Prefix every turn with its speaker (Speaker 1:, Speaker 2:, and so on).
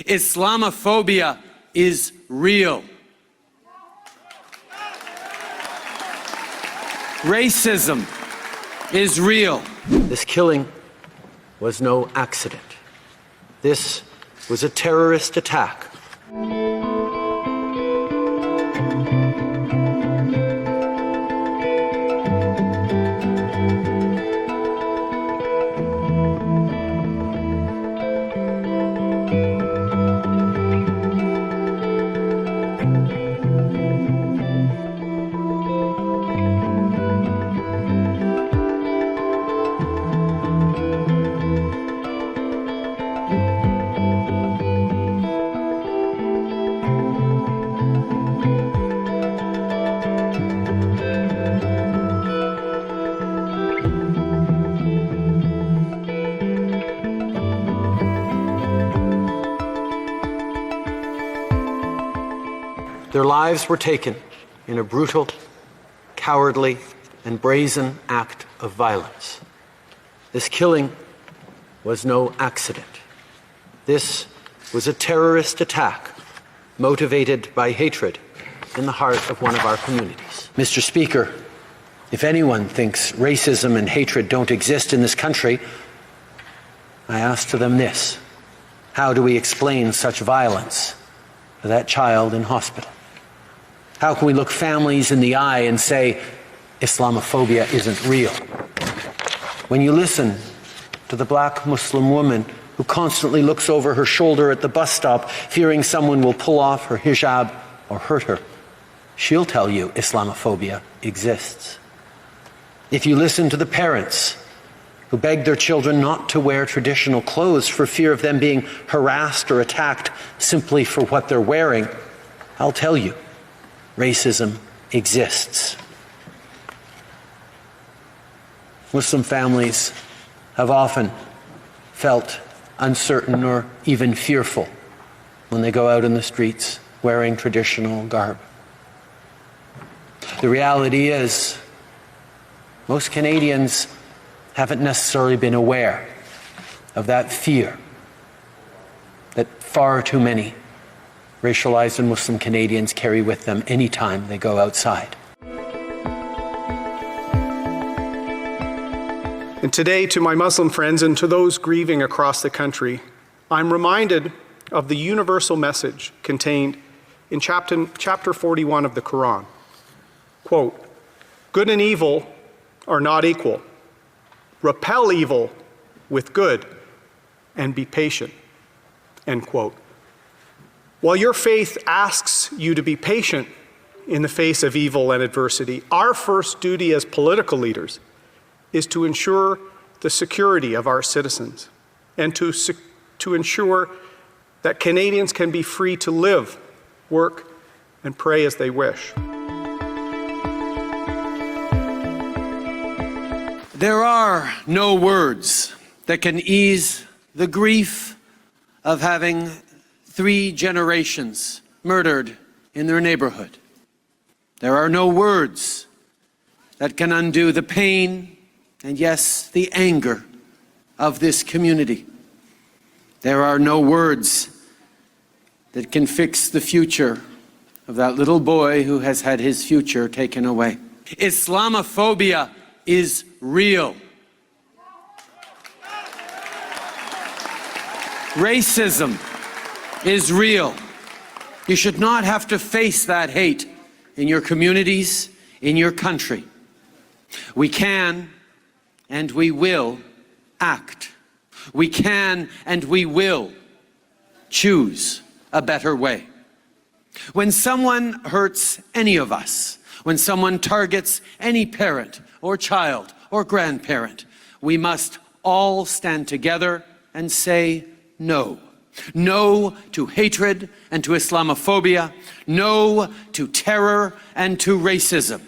Speaker 1: Islamophobia is real. Racism is real.
Speaker 2: This killing was no accident. This was a terrorist attack. Their lives were taken in a brutal, cowardly, and brazen act of violence. This killing was no accident. This was a terrorist attack motivated by hatred in the heart of one of our communities. Mr. Speaker, if anyone thinks racism and hatred don't exist in this country, I ask to them this: how do we explain such violence to that child in hospital? How can we look families in the eye and say Islamophobia isn't real? When you listen to the black Muslim woman who constantly looks over her shoulder at the bus stop, fearing someone will pull off her hijab or hurt her, she'll tell you Islamophobia exists. If you listen to the parents who beg their children not to wear traditional clothes for fear of them being harassed or attacked simply for what they're wearing, I'll tell you, racism exists. Muslim families have often felt uncertain or even fearful when they go out in the streets wearing traditional garb. The reality is, most Canadians haven't necessarily been aware of that fear that far too many racialized and Muslim Canadians carry with them anytime they go outside.
Speaker 3: And today, to my Muslim friends and to those grieving across the country, I'm reminded of the universal message contained in chapter 41 of the Quran. Quote, "Good and evil are not equal. Repel evil with good and be patient." End quote. While your faith asks you to be patient in the face of evil and adversity, our first duty as political leaders is to ensure the security of our citizens and to ensure that Canadians can be free to live, work, and pray as they wish.
Speaker 1: There are no words that can ease the grief of having 3 generations murdered in their neighborhood. There are no words that can undo the pain and, yes, the anger of this community. There are no words that can fix the future of that little boy who has had his future taken away. Islamophobia is real. Racism is real. You should not have to face that hate in your communities, in your country. We can and we will act. We can and we will choose a better way. When someone hurts any of us, when someone targets any parent or child or grandparent, we must all stand together and say no. No to hatred and to Islamophobia. No to terror and to racism.